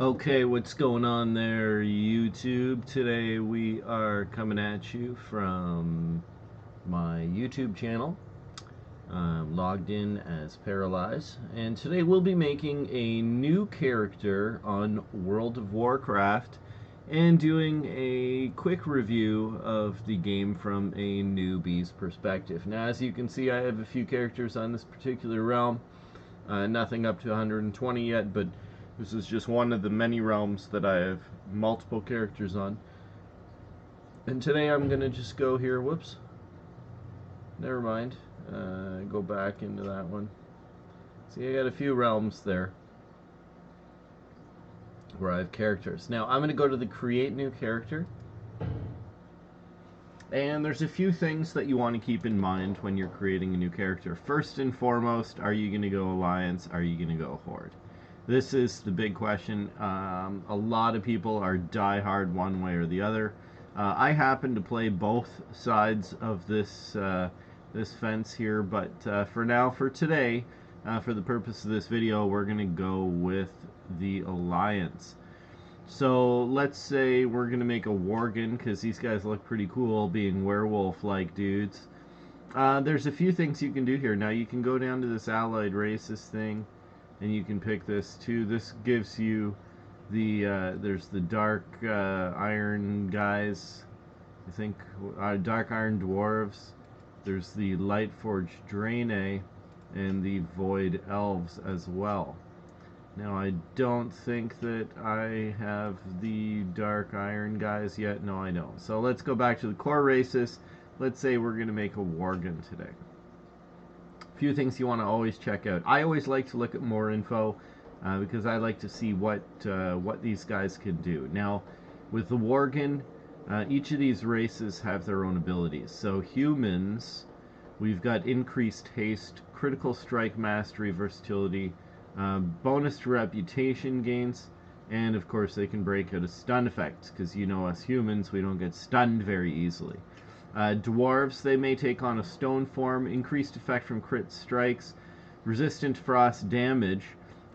Okay, what's going on there, YouTube? Today we are coming at you from my YouTube channel. I'm logged in as Paralyze, and today we'll be making a new character on World of Warcraft and doing a quick review of the game from a newbie's perspective. Now, as you can see, I have a few characters on this particular realm. Nothing up to 120 yet, but this is just one of the many realms that I have multiple characters on. And today I'm going to just go here, whoops, never mind, go back into that one. See, I got a few realms there where I have characters. Now I'm going to go to the create new character. And there's a few things that you want to keep in mind when you're creating a new character. First and foremost, are you going to go Alliance? Are you going to go Horde? This is the big question. A lot of people are die-hard one way or the other. I happen to play both sides of this this fence here, but for now, for today, for the purpose of this video, we're going to go with the Alliance. So let's say we're going to make a Worgen, because these guys look pretty cool, being werewolf-like dudes. There's a few things you can do here. Now you can go down to this allied races thing, and you can pick this too. This gives you the, there's the dark iron guys, I think, dark iron dwarves. There's the light forged Draenei, and the void elves as well. Now, I don't think that I have the dark iron guys yet. No, I don't. So let's go back to the core races. Let's say we're going to make a Worgen today. A few things you want to always check out. I always like to look at more info because I like to see what these guys can do. Now, with the Worgen, each of these races have their own abilities. So humans, we've got increased haste, critical strike mastery, versatility, bonus to reputation gains, and of course they can break out of stun effects, because you know us humans, we don't get stunned very easily. Dwarves, they may take on a stone form, increased effect from crit strikes, resistant frost damage,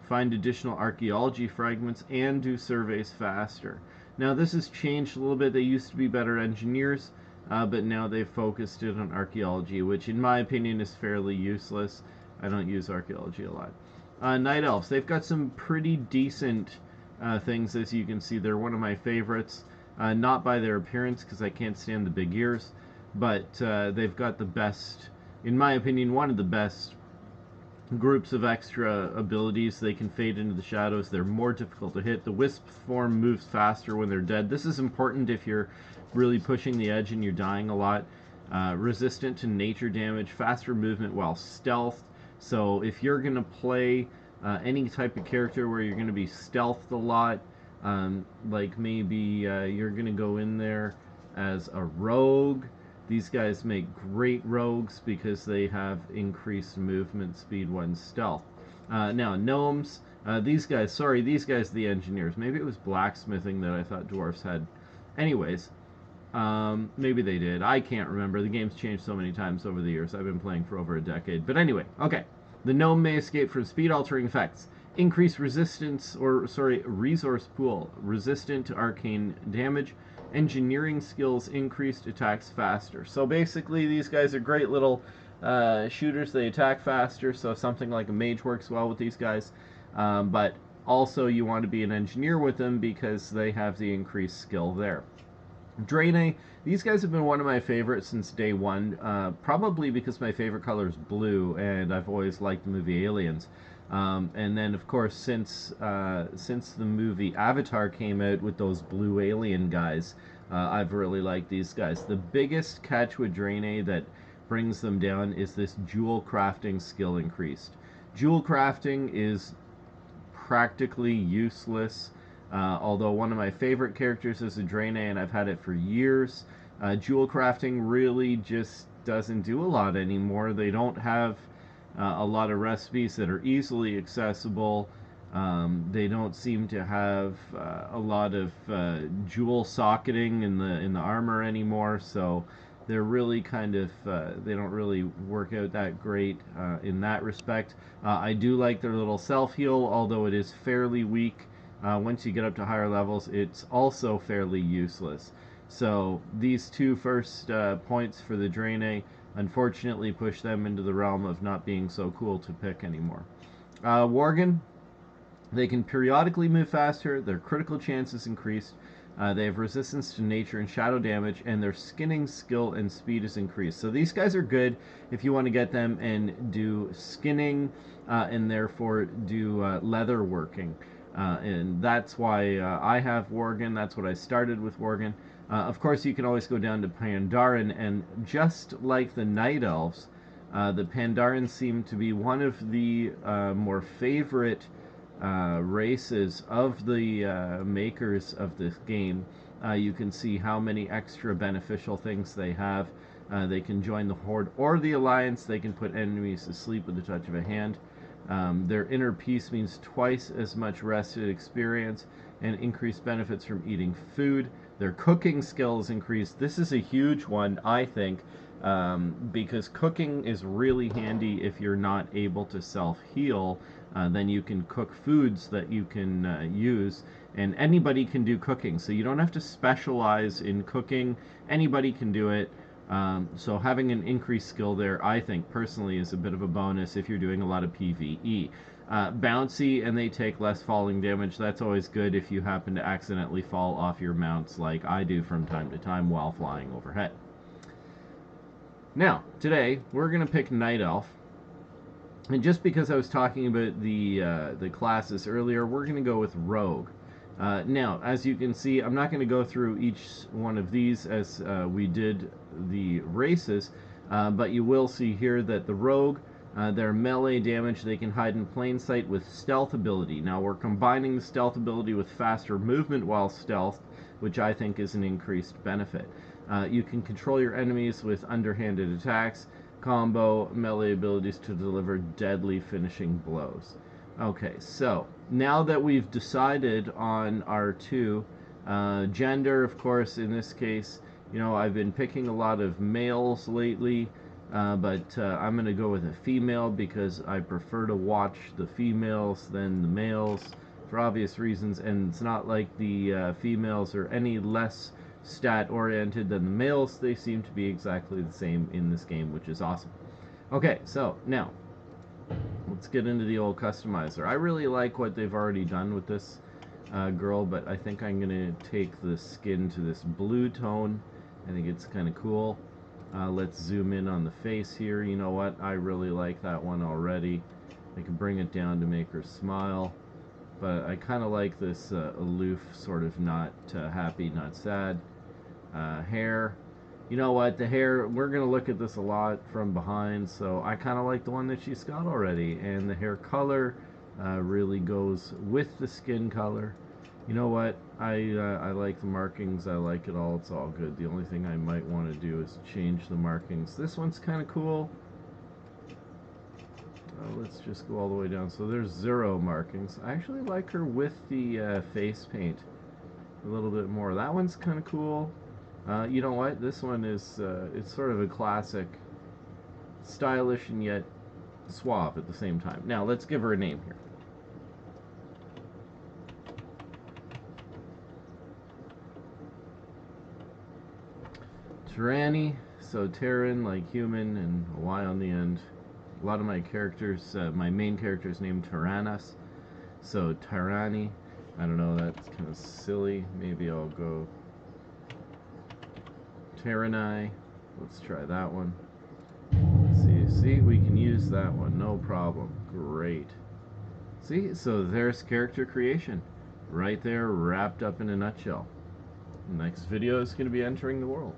find additional archaeology fragments, and do surveys faster. Now this has changed a little bit. They used to be better engineers, but now they've focused it on archaeology, which in my opinion is fairly useless. I don't use archaeology a lot. Night Elves, they've got some pretty decent things, as you can see. They're one of my favorites, not by their appearance, because I can't stand the big ears, but they've got the best, in my opinion, one of the best groups of extra abilities. They can fade into the shadows. They're more difficult to hit. The Wisp form moves faster when they're dead. This is important if you're really pushing the edge and you're dying a lot. Resistant to nature damage, faster movement while stealthed. So if you're going to play any type of character where you're going to be stealthed a lot, like maybe you're going to go in there as a rogue, these guys make great rogues because they have increased movement speed when stealth. Now, gnomes, these guys the engineers. Maybe it was blacksmithing that I thought dwarves had. Anyways, maybe they did. I can't remember. The game's changed so many times over the years. I've been playing for over a decade. But anyway, okay. The gnome may escape from speed-altering effects. Increase resistance, resource pool. Resistant to arcane damage. Engineering skills increased, attacks faster. So basically, these guys are great little shooters. They attack faster, so something like a mage works well with these guys. But also, you want to be an engineer with them because they have the increased skill there. Draenei, these guys have been one of my favorites since day one, probably because my favorite color is blue, and I've always liked the movie Aliens. And then, of course, since the movie Avatar came out with those blue alien guys, I've really liked these guys. The biggest catch with Draenei that brings them down is this jewel crafting skill increased. Jewel crafting is practically useless. Although one of my favorite characters is a Draenei, and I've had it for years. Jewel crafting really just doesn't do a lot anymore. They don't have a lot of recipes that are easily accessible. They don't seem to have a lot of jewel socketing in the armor anymore. So they're really kind of they don't really work out that great in that respect. I do like their little self heal, although it is fairly weak. Once you get up to higher levels, it's also fairly useless. So these two first points for the Draenei, unfortunately, push them into the realm of not being so cool to pick anymore. Worgen, they can periodically move faster, their critical chance is increased, they have resistance to nature and shadow damage, and their skinning skill and speed is increased. So these guys are good if you want to get them and do skinning and therefore do leather working. And that's why I have Worgen. That's what I started with Worgen. Of course, you can always go down to Pandaren, and just like the Night Elves, the Pandaren seem to be one of the more favorite races of the makers of this game. You can see how many extra beneficial things they have. They can join the Horde or the Alliance. They can put enemies to sleep with the touch of a hand. Their inner peace means twice as much rested experience and increased benefits from eating food. Their cooking skills increase. This is a huge one, I think, because cooking is really handy if you're not able to self-heal. Then you can cook foods that you can use, and anybody can do cooking, so you don't have to specialize in cooking. Anybody can do it. So having an increased skill there, I think, personally, is a bit of a bonus if you're doing a lot of PvE. Bouncy, and they take less falling damage. That's always good if you happen to accidentally fall off your mounts like I do from time to time while flying overhead. Now, today, we're going to pick Night Elf. And just because I was talking about the classes earlier, we're going to go with Rogue. Now, as you can see, I'm not going to go through each one of these as we did the races, but you will see here that the Rogue, their melee damage, they can hide in plain sight with stealth ability. Now, we're combining the stealth ability with faster movement while stealth, which I think is an increased benefit. You can control your enemies with underhanded attacks, combo melee abilities to deliver deadly finishing blows. Okay, so now that we've decided on our two, gender, of course, in this case, you know, I've been picking a lot of males lately, but I'm going to go with a female because I prefer to watch the females than the males for obvious reasons, and it's not like the females are any less stat-oriented than the males. They seem to be exactly the same in this game, which is awesome. Okay, so now let's get into the old customizer. I really like what they've already done with this girl, but I think I'm going to take the skin to this blue tone. I think it's kind of cool. Let's zoom in on the face here. You know what? I really like that one already. I can bring it down to make her smile. But I kind of like this aloof, sort of not happy, not sad. Hair. You know what? The hair, we're going to look at this a lot from behind, so I kind of like the one that she's got already. And the hair color really goes with the skin color. You know what? I like the markings. I like it all. It's all good. The only thing I might want to do is change the markings. This one's kind of cool. Let's just go all the way down. So there's 0 markings. I actually like her with the face paint a little bit more. That one's kind of cool. You know what? This one is it's sort of a classic, stylish and yet suave at the same time. Now let's give her a name here. Tyranny. So Terran, like human, and a Y on the end. A lot of my characters, my main character is named Tyrannus, so Tyranny. I don't know, that's kind of silly. Maybe I'll go Tyranni. Let's try that one. See, we can use that one, no problem. Great. See, so there's character creation, right there, wrapped up in a nutshell. Next video is going to be entering the world.